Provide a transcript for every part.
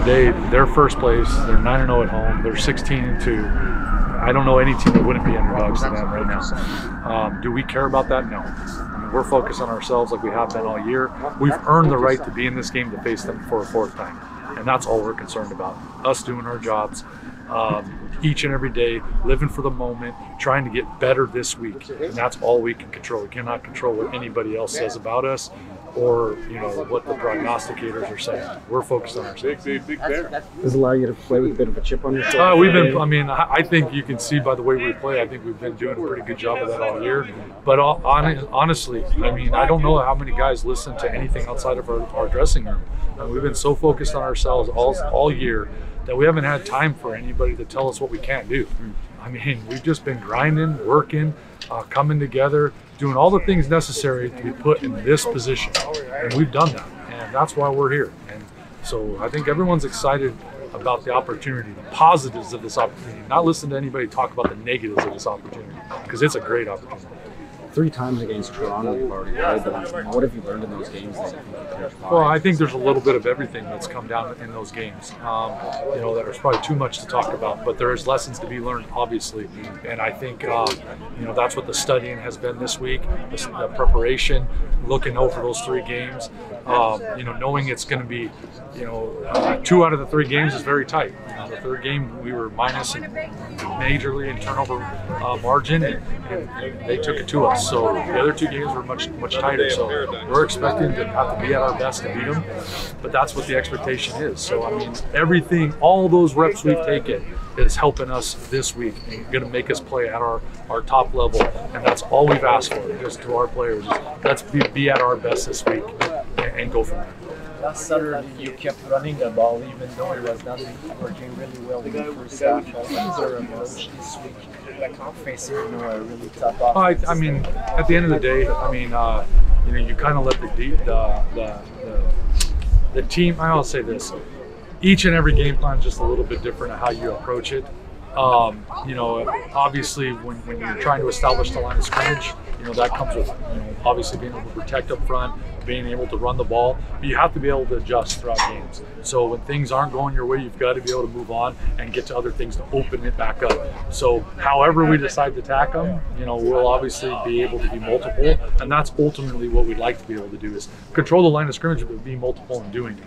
Today, they're first place. They're 9-0 at home. They're 16-2. I don't know any team that wouldn't be underdogs to them right now. Do we care about that? No. I mean, we're focused on ourselves like we have been all year. We've earned the right to be in this game to face them for a fourth time. And that's all we're concerned about. Us doing our jobs each and every day, living for the moment, trying to get better this week. And that's all we can control. We cannot control what anybody else says about us or what the prognosticators are saying. We're focused on ourselves. Does it allow you to play with a bit of a chip on your shoulder? I think you can see by the way we play, I think we've been doing a pretty good job of that all year. But honestly, I don't know how many guys listen to anything outside of our dressing room. We've been so focused on ourselves all year that we haven't had time for anybody to tell us what we can't do. We've just been grinding, working, coming together, doing all the things necessary to be put in this position. And we've done that, and that's why we're here. And so I think everyone's excited about the opportunity, the positives of this opportunity, not listen to anybody talk about the negatives of this opportunity, because it's a great opportunity. 3 times against Toronto, you've already played them. What have you learned in those games that you think Well, I think there's a little bit of everything that's come down in those games. There's probably too much to talk about, but there's lessons to be learned, obviously. And I think, that's what the studying has been this week, the preparation, looking over those 3 games, knowing it's going to be, 2 out of the 3 games is very tight. The 3rd game, we were minus majorly in turnover margin, and they took it to us. So the other 2 games were much tighter. So we're expecting to have to be at our best to beat them, but that's what the expectation is. So everything, all those reps we've taken is helping us this week and going to make us play at our top level, and that's all we've asked for, just to our players. Let's be at our best this week and go from there. Last Saturday, you kept running the ball even though it was not working really well in the first half. What is your approach this week, facing a really tough offense? At the end of the day, you kind of let the team. I'll say this: each and every game plan is just a little bit different of how you approach it. Obviously, when you're trying to establish the line of scrimmage, that comes with obviously being able to protect up front, being able to run the ball, but you have to be able to adjust throughout games. So when things aren't going your way, you've got to be able to move on and get to other things to open it back up. So however we decide to attack them, we'll obviously be able to be multiple, and that's ultimately what we'd like to be able to do, is control the line of scrimmage but be multiple in doing it.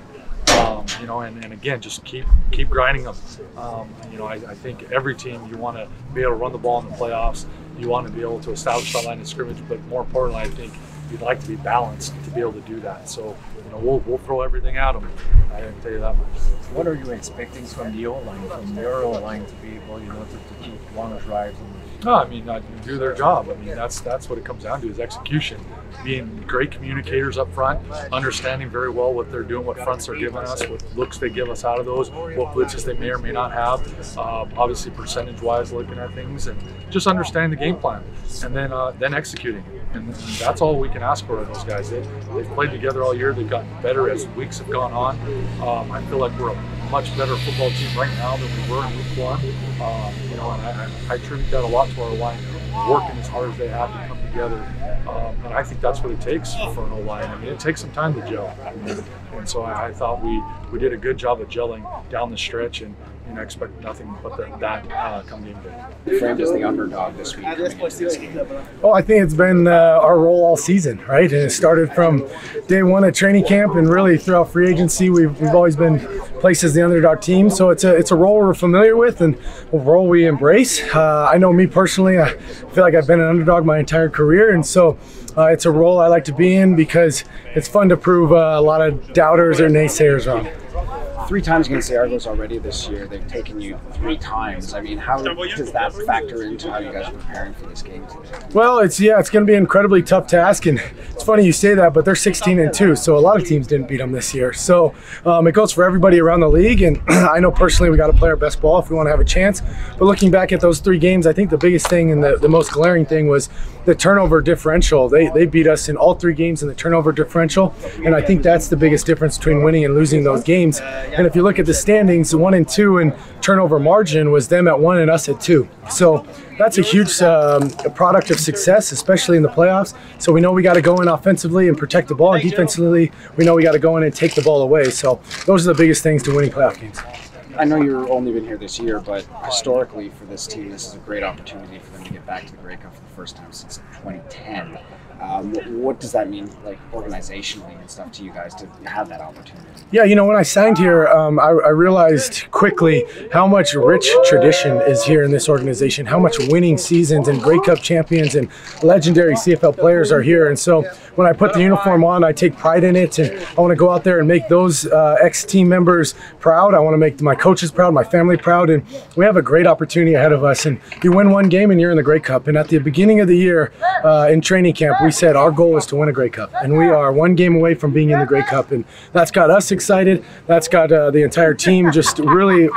And again, just keep grinding them. I think every team, you want to be able to run the ball in the playoffs. You want to be able to establish that line of scrimmage, but more importantly, I think you'd like to be balanced to be able to do that. So, we'll throw everything at them. I can tell you that much. What are you expecting from the O-line, from your O-line, to be able, to keep long drives? Do their job. That's what it comes down to, is execution. Being great communicators up front, understanding very well what they're doing, what fronts they're giving us, what looks they give us out of those, what blitzes they may or may not have. Obviously, percentage-wise, looking at things, and just understanding the game plan, and then executing it. And that's all we can ask for of those guys. They've played together all year. They've gotten better as weeks have gone on. I feel like we're a much better football team right now than we were in week 1. And I attribute that a lot to our line, working as hard as they have to come together. And I think that's what it takes for an O-line. It takes some time to gel. And so I thought we did a good job of gelling down the stretch, and expect nothing but that come game day. Framed as the underdog this week. Well, I think it's been our role all season, right? And it started from day 1 at training camp, and really throughout free agency, we've always been placed as the underdog team. So it's a role we're familiar with and a role we embrace. I know me personally, I feel like I've been an underdog my entire career, and so it's a role I like to be in because it's fun to prove a lot of doubters or naysayers wrong. 3 times against the Argos already this year. They've taken you 3 times. How does that factor into how you guys are preparing for this game today? Well, it's going to be an incredibly tough task, and it's funny you say that, but they're 16-2, so a lot of teams didn't beat them this year. So it goes for everybody around the league, and I know personally we got to play our best ball if we want to have a chance. But looking back at those 3 games, I think the biggest thing and the most glaring thing was the turnover differential. They beat us in all 3 games in the turnover differential, and I think that's the biggest difference between winning and losing those games. And if you look at the standings, 1 and 2 in turnover margin was them at 1 and us at 2. So that's a huge product of success, especially in the playoffs. So we know we got to go in offensively and protect the ball, and defensively, we know we got to go in and take the ball away. So those are the biggest things to winning playoff games. I know you've only been here this year, but historically for this team, this is a great opportunity for them to get back to the Grey Cup for the first time since 2010. What does that mean, like organizationally and stuff, to you guys to have that opportunity? Yeah, when I signed here, I realized quickly how much rich tradition is here in this organization, how much winning seasons and Grey Cup champions and legendary CFL players are here. And so when I put the uniform on, I take pride in it, and I want to go out there and make those ex-team members proud. I want to make my coaches proud, my family proud, and we have a great opportunity ahead of us. And you win one game and you're in the Grey Cup. And at the beginning of the year in training camp, we said our goal is to win a Grey Cup, and we are one game away from being in the Grey Cup, and that's got us excited. That's got the entire team just really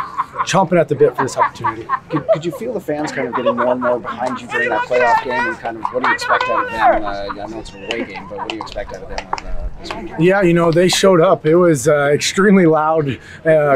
chomping at the bit for this opportunity. Could you feel the fans kind of getting more and more behind you during that playoff game, and kind of what do you expect out of them? I know it's an away game, but what do you expect out of them this weekend? Yeah, they showed up. It was extremely loud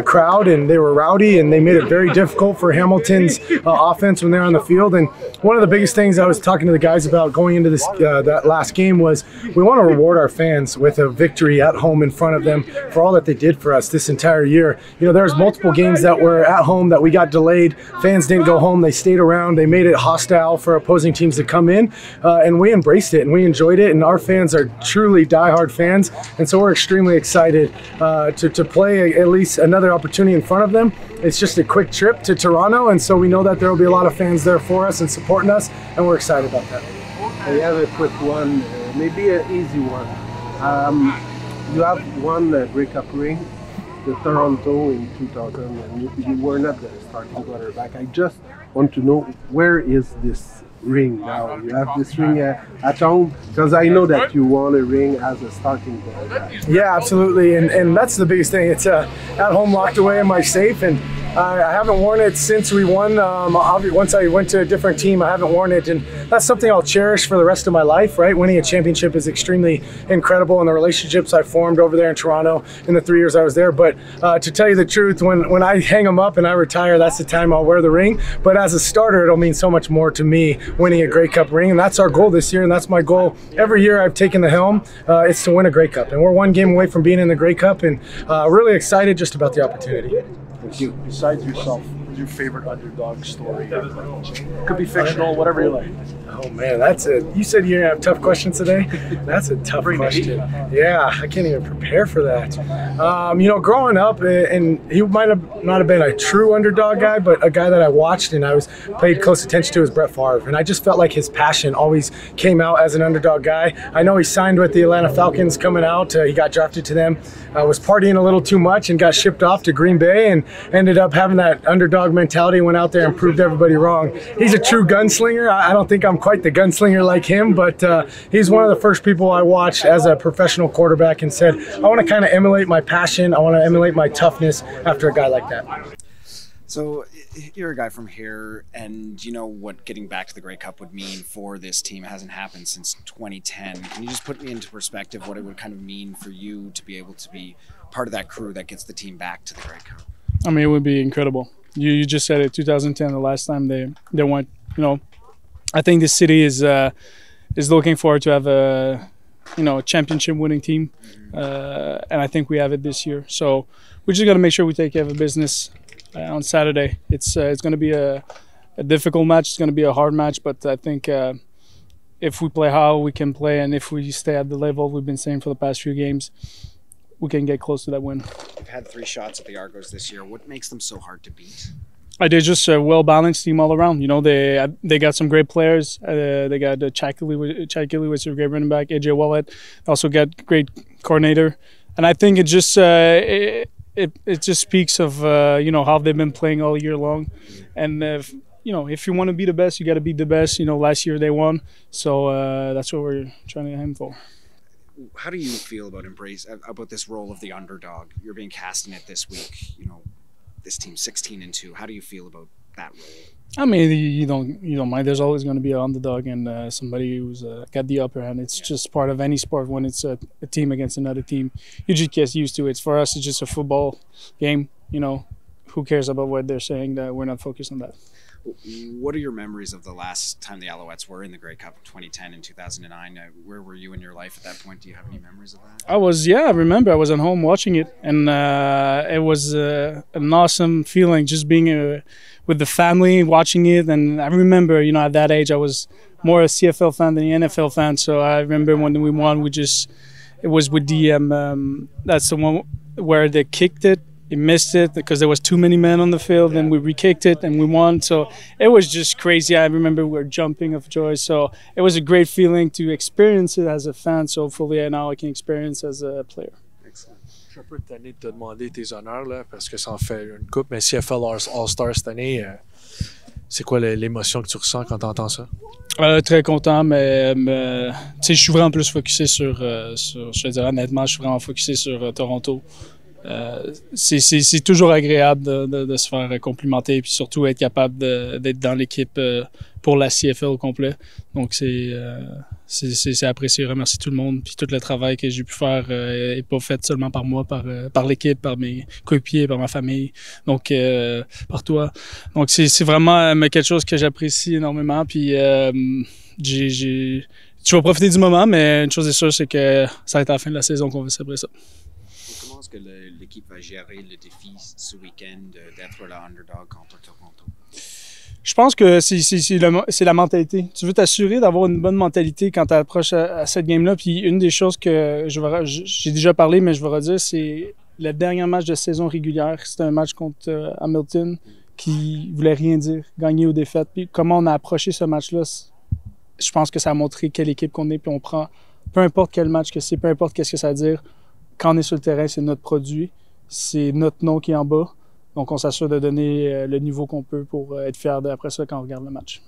crowd, and they were rowdy, and they made it very difficult for Hamilton's offense when they're on the field. And one of the biggest things I was talking to the guys about going into this that last game was we want to reward our fans with a victory at home in front of them for all that they did for us this entire year. There was multiple games that were at home that we got delayed. Fans didn't go home. They stayed around. They made it hostile for opposing teams to come in, and we embraced it and we enjoyed it. And our fans are truly diehard fans, and so we're extremely excited to play at least another opportunity in front of them. It's just a quick trip to Toronto, and so we know that there will be a lot of fans there for us and supporting us, and we're excited about that. I have a quick one, maybe an easy one. You have one Grey Cup ring, the Toronto in 2000, and you were not the starting quarterback. I just want to know, where is this ring now? You have this ring at home? Because I know that you won a ring as a starting quarterback. Yeah, absolutely, and that's the biggest thing. It's at home, locked away in my safe, and I haven't worn it since we won. Once I went to a different team, I haven't worn it, and that's something I'll cherish for the rest of my life, right? Winning a championship is extremely incredible, and the relationships I formed over there in Toronto in the 3 years I was there. But to tell you the truth, when I hang them up and I retire, that's the time I'll wear the ring. But as a starter, it'll mean so much more to me winning a Grey Cup ring, and that's our goal this year, and that's my goal. Every year I've taken the helm, it's to win a Grey Cup, and we're one game away from being in the Grey Cup, and really excited just about the opportunity. Besides yourself, what's your favorite underdog story? Could be fictional, whatever you like. Oh man, you said you're gonna have tough questions today? That's a tough question. Yeah, I can't even prepare for that. Growing up, and he might have not have been a true underdog guy, but a guy that I watched and I paid close attention to was Brett Favre, and I just felt like his passion always came out as an underdog guy. I know he signed with the Atlanta Falcons coming out. He got drafted to them, was partying a little too much and got shipped off to Green Bay, and ended up having that underdog mentality, went out there and proved everybody wrong. He's a true gunslinger. I don't think I'm quite the gunslinger like him, but he's one of the first people I watched as a professional quarterback and said, I want to kind of emulate my passion, I want to emulate my toughness after a guy like that. So you're a guy from here, and you know what getting back to the Grey Cup would mean for this team. It hasn't happened since 2010. Can you just put me into perspective what it would kind of mean for you to be able to be part of that crew that gets the team back to the Grey Cup? I mean, it would be incredible. You just said it, 2010, the last time they went. I think this city is looking forward to have a championship winning team, and I think we have it this year. So we just got to make sure we take care of business on Saturday. It's going to be a difficult match. It's going to be a hard match, but I think if we play how we can play, and if we stay at the level we've been saying for the past few games, we can get close to that win. You've had 3 shots at the Argos this year. What makes them so hard to beat? They're just a well-balanced team all around. They got some great players. They got Chad Kelly, which is a great running back. AJ Wallet also got great coordinator, and I think it just speaks of how they've been playing all year long. And if you want to be the best, you got to be the best. Last year they won, so that's what we're trying to aim for. How do you feel about this role of the underdog? You're being cast in it this week. This team's 16-2. How do you feel about that role? I mean, you don't mind. There's always going to be an underdog and somebody who's got the upper hand. It's just part of any sport when it's a team against another team. You just get used to it. For us, it's just a football game. You know, who cares about what they're saying? That we're not focused on that. What are your memories of the last time the Alouettes were in the Grey Cup, 2010 and 2009? Where were you in your life at that point? Do you have any memories of that? I remember I was at home watching it, and it was an awesome feeling just being with the family watching it. And I remember, you know, at that age, I was more a CFL fan than the NFL fan. So I remember when we won, it was with the, that's the one where they kicked it. He missed it because there was too many men on the field, and we re-kicked it and we won. So it was just crazy. I remember we were jumping of joy. So it was a great feeling to experience it as a fan. So hopefully now I can experience as a player. Excellent. Je suis un peu tanné de te demander tes honneurs là, parce que ça en fait une coupe, mais CFL All-Star cette année, c'est quoi l'émotion que tu ressens quand tu entends ça? Très content, mais je suis vraiment plus focusé sur, je te dirais honnêtement, je suis vraiment focusé sur Toronto. C'est toujours agréable de se faire complimenter et puis surtout être capable d'être dans l'équipe pour la CFL au complet. Donc c'est apprécié. Je remercie tout le monde puis tout le travail que j'ai pu faire n'est pas fait seulement par moi, par l'équipe, par mes coéquipiers, par ma famille, donc par toi. Donc c'est vraiment quelque chose que j'apprécie énormément. Puis tu vas profiter du moment, mais une chose est sûre, c'est que ça va être à la fin de la saison qu'on va célébrer ça. Comment est-ce que l'équipe va gérer le défi ce week-end d'être le underdog contre Toronto? Je pense que c'est la mentalité. Tu veux t'assurer d'avoir une bonne mentalité quand tu approches à cette game-là. Puis une des choses que j'ai déjà parlé, mais je vais redire, c'est le dernier match de saison régulière. C'était un match contre Hamilton qui voulait rien dire, gagner ou défaite. Puis comment on a approché ce match-là, je pense que ça a montré quelle équipe qu'on est. Puis on prend, peu importe quel match que c'est, peu importe qu'est-ce que ça veut dire, quand on est sur le terrain, c'est notre produit, c'est notre nom qui est en bas. Donc, on s'assure de donner le niveau qu'on peut pour être fier après ça quand on regarde le match.